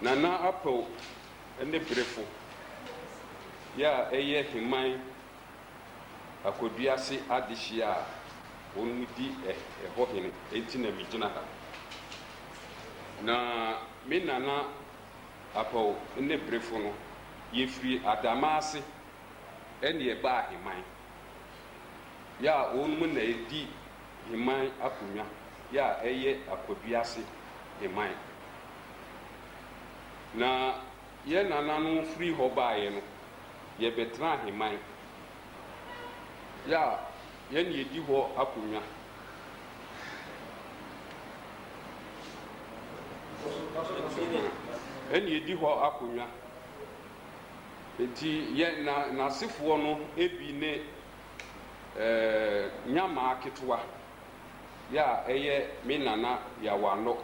Nana Apple and the Brefo. Ya eye himan akoduase adehia onu di ho hene enti na migina ha na me nana Apple ne Brefo no yefiri adamase ene e ba himan ya onu na edi himan akonya ya eye akoduase himan na ye nana no free ho baaye no ye betra himan ya ye ne di ho akonya eni di ho akonya enti ye na sefo no ebi ne nyama aketwa ya eye me nana ya wano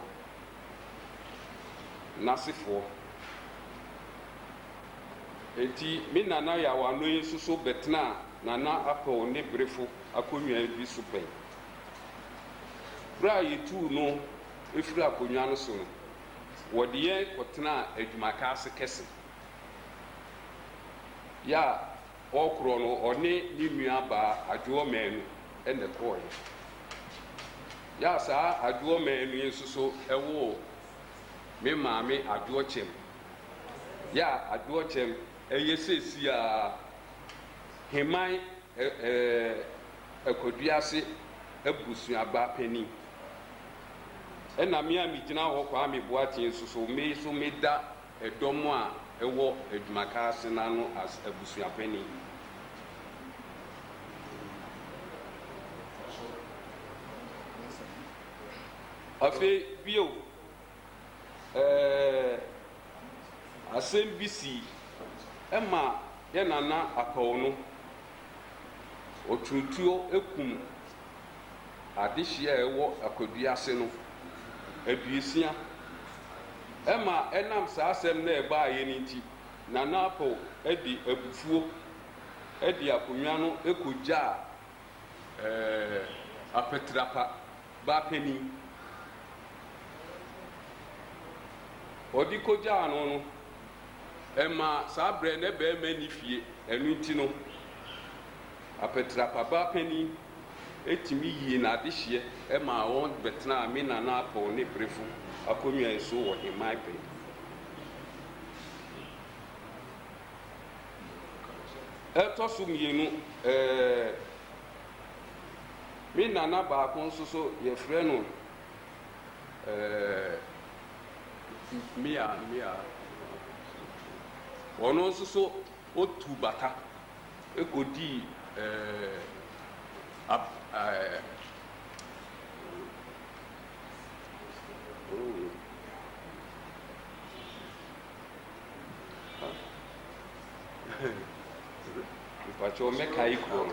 na sefo enti me nana ya wano yesuso betna nana Apple ne Brefo akonwa bi super bra yetu no efiri akonwa no so wode ye kotena adwumaka ase kese ya okro no one ni nua ba adwo manu ene koye ya sa adwo manu yesuso ewo me maame adwo chem ya adwo chem eyesesi a himan ekoduase abusuaba pani ena me amigina ho kwa me boatie so me so me da edom a ewo adwumaka ase na no as abusuapani afi bio asembisi ema ye nana Apple no otuntuo ekum adehia ewo akoduase no aduesia ema enam saa asem na eba aye ni nti nana Apple edi abufuo edi akonwa no ekoja apetrapa ba peni odi koja no ema saa bre ne be ma ni fie enu nti no apetrapa ba peni etimi yi na adehie ema won betna me nana Apple ne Brefo akonwa eso wo himan pe etosu mienu me nana ba kon so ye frɛ no mia ono so otu bata ekodi pacho meka ikro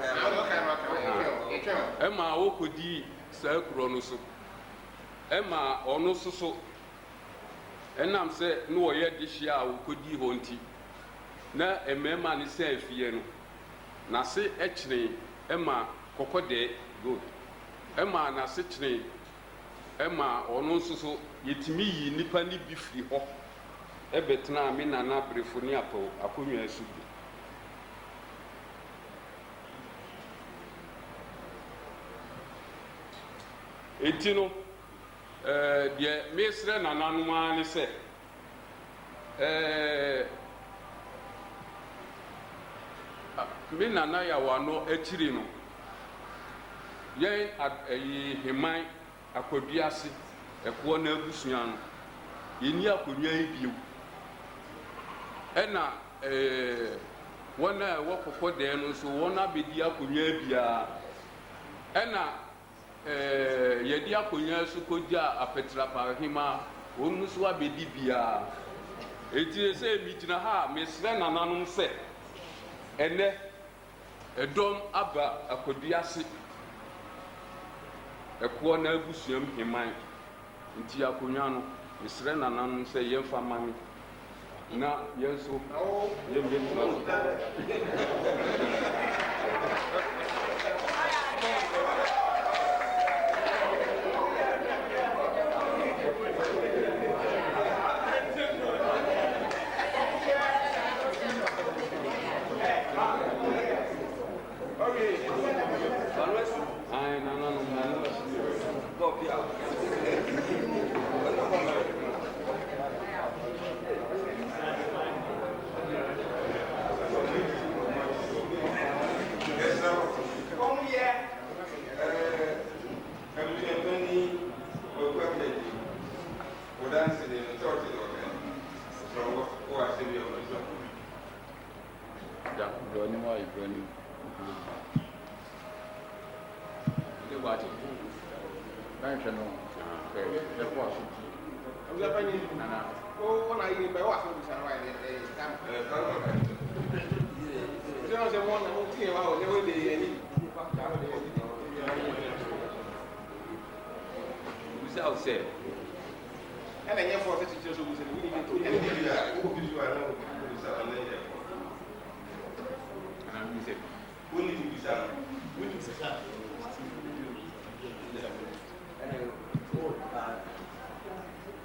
ema okodi sa kro no so ema ono so enam se no oye dihia a okodi ho nti na emema ne se afie no na se ekire ema kokode good ema na se kire ema ono so yetimi yi nipa ni bi firi ho ebetena me nana Brefo ni Apple akonwa asubi etino de mesre nananu ani se me nana ya wano akiri no yen himan akoduase eko na abusua no yeni akonwa ebiew ena wona wokokode no so wona bedi akonwa bia ena yedi akonwa so koja apetrapa hima onu so abedi bia eti se mi gina ha mesre nananum se ene edom aba akoduase eko na abusuam himan nti akonwa no mesre nananum se yemfa mami na yenso yembetuna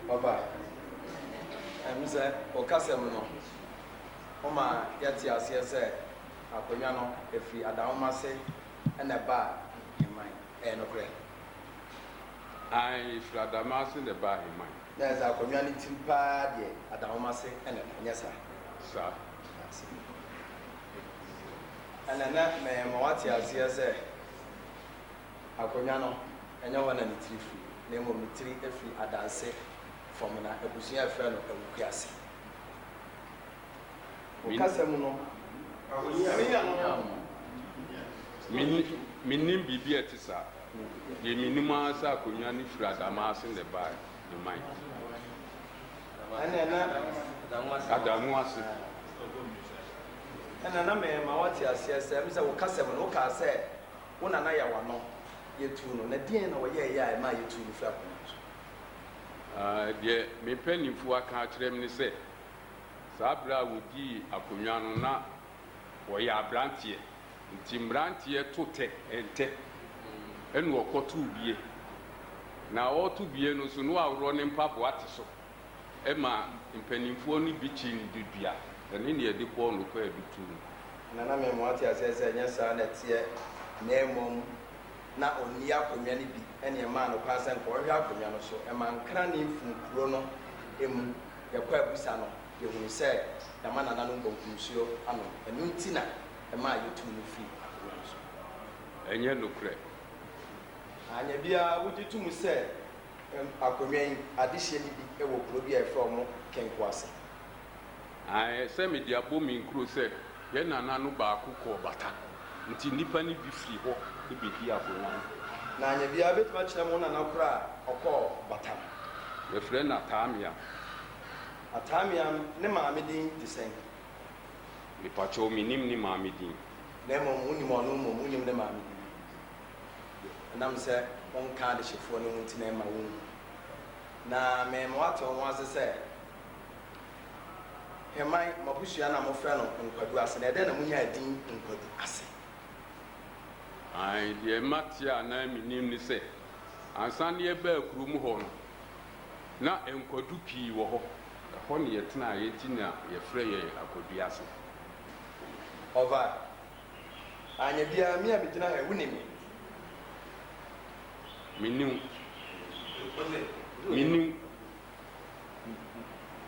Papa, I'm saying, or Casamino. Oma, yet, yes, sir. Apoyano, if we Adama say, and a bar in mind, and a prayer. I if Adama in the bar in mind. There's a community party at Adama say, and yes, sir. And then that man, what you see, sir. Apoyano, and no one and the tree. Name of the tree if we adance from an Abusia friend of Ukiasi. Casamuno. Minim bibi etisa. Ye minima sa kunya ni Adama in the bar in mind. And then Adamu ase. And then I may what you say, Mr. Casamuno can say, one and I are no. You two, no, the end of a year, my two flap. Dear, me penny for a catch them, say, Sabra would be a punyano na, or ya brantier, Tim Brantier to take and take, and walk or two be. Now, all to be no so no running pap what so. Emma, in penny for any bitching did be, and in the depot no queer be too. And I mean, what I said, yes, sir, that's here, name. Na oni akonya ni bi ene ma no kwasa nko ohwe akonya no so e man kra ni mfukuro no emu ye kwa abusa no ye hu se ya ma na no nkonkunsuo ano enu nti na e ma yetu no fi enye nokre anya bia wujitu mu se akonya yi adehye ni bi e wo kuro bi e fra mo kenkwase ai se me dia bo mi nkuro se ye nana no ba akukọ bata nti nipa ni bi fi ho ibedi akonya na anya bia betuma kire mo na nakora okọ bata we frɛ na atamia ne maame din di sen mi pacho minim ni maame din na mo unim ono mo unim ne maame din nam sɛ on ka de hyefo no nti na ma wo na me mo ato ho ase sɛ hemai mabusua na mo frɛ no nkwadu ase na ɛdɛ na munya din nkwadu ase ai de matia na minim ni sɛ ansan ne ba akurum ho no na enkwadu pii wɔ hɔ hɔ ne yɛtena yɛti na yɛfrɛ yɛ akwadu ase ova anya bia mi a bigina ha wunimi minim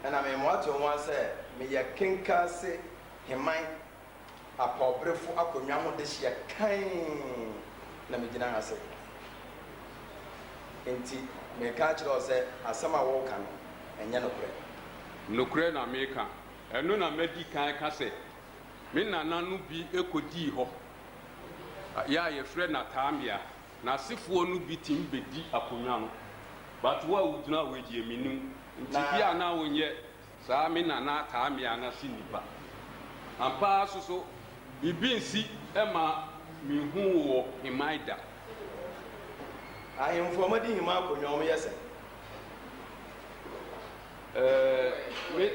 ana me mo ato ho ase me yɛ kenka se heman apɔbrefo akonwa ho de hyɛ kan na me gina ha se enti me ka kyerɛ sɛ asɛm a wo ka no ɛnyɛ nokre na me ka ɛno na madi kan ka sɛ me nana no bi ekodi hɔ ya yɛfrɛ na taamia na sefoɔ no bi tim bedi akonwa no but wo a wuduna wo die minim nti bia na wonyɛ saa me nana taamia na si nipa ampa so bibi nsi ema mi hu wo himaida ahemfo madi hima akonwa mo yɛsɛ me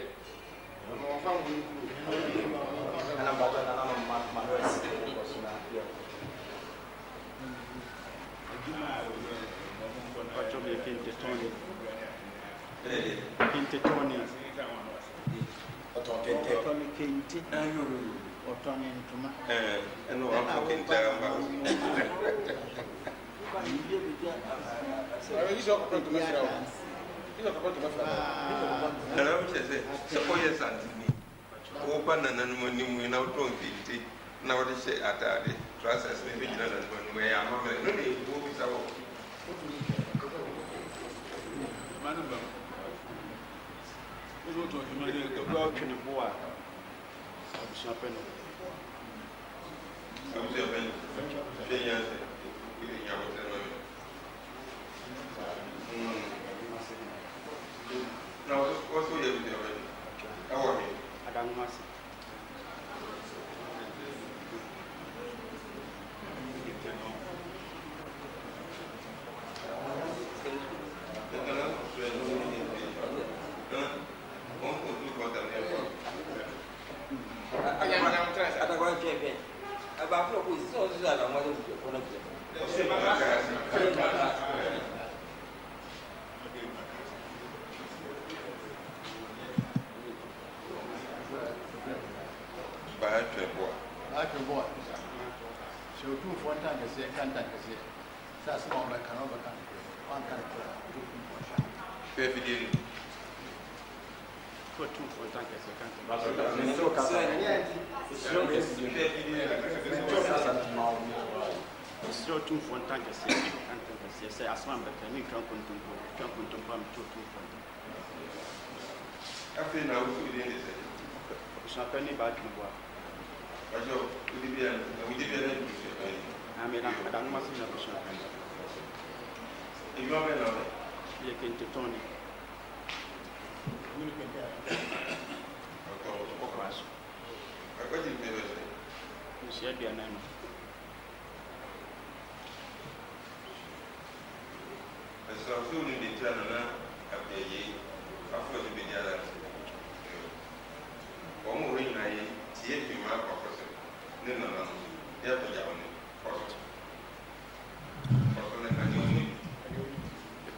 mo fa ngu ana bata na ma resi ko suna ya Pacho be kente Tony oton kente ayo oton ntuma eno wa kente amba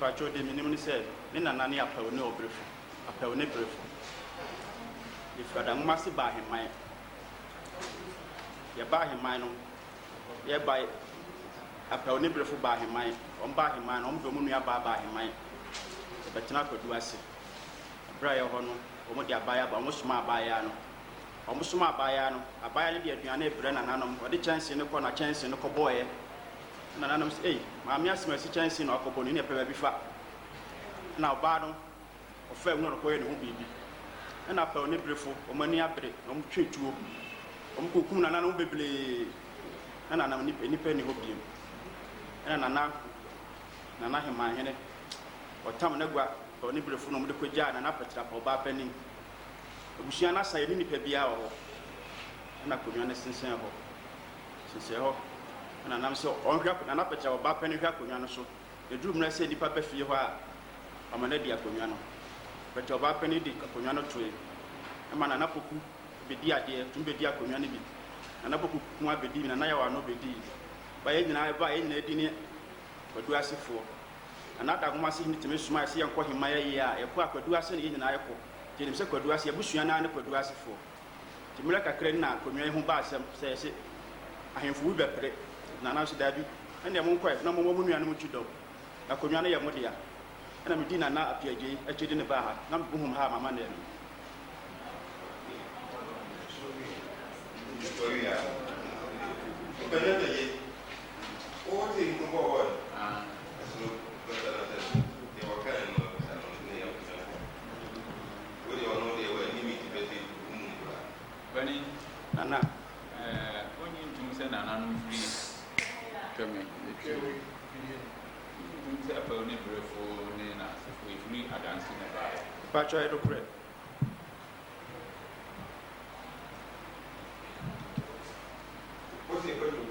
Pacho de minimum said, Nina Nani apel no brief, apel no brief. If you don't must buy him mine, you buy him mine, you buy apel no brief buy him mine, buy him mine, Domunia buy him mine. But not could do as Brian Hono, Omodia buyer, almost my bayano, almost my bayano, a buyer of your Brennan, or the chance in the corner, chance in the cowboy. Nanam say, Mammy has mercy chance in Ocobon in a paper before. Now, Bardon, or fair not going home, baby. And I fell nibbleful, or money up it, treat you. Cucuna, no baby, and I'm any penny opium. And Nana him my henny, or Tom Negua, or nibbleful, no liquid jar and upper trap or bar penny. Bushiana say, any pebia, and I could be honest sincere. Sincere. And I'm so on an aperture of Bapen Yacuano. The dream said the papa fee where I'm an Edia Cuniano. But your Bapen did Cuniano tree. A man an apple be dear dear to be dear community. An apple might be dean and I are no be deed. By any I buy in a dinner, but do as if for. Another must need to miss my see and call him my year, a quack would do as in an apple. James could do as a bushiana and could do as for. To Mulaka Crena, community who buys them, says it. I am full better. Nana Daddy, and the moon quite no more woman and what you do. A Cuniana Yamudia, and I'm dinner now appear gay, a chid in the bar, not whom have my money. Nana, when you send an unfree. Pacho, I don't pray. What's the question?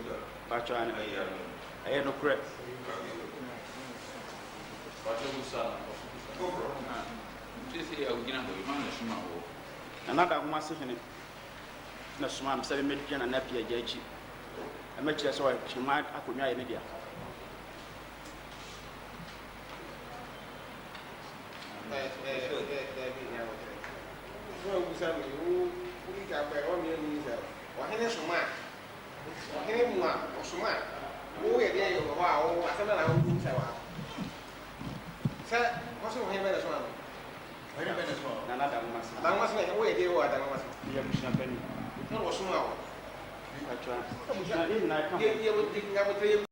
Pacho, I had no pray. Another massive in it. No, Smam, 7 million and Napier Jachi. I met you so she might acquire in India. yɛ busua pani na wɔ so ma wo atwa busua yɛ nyinaa ka ho ye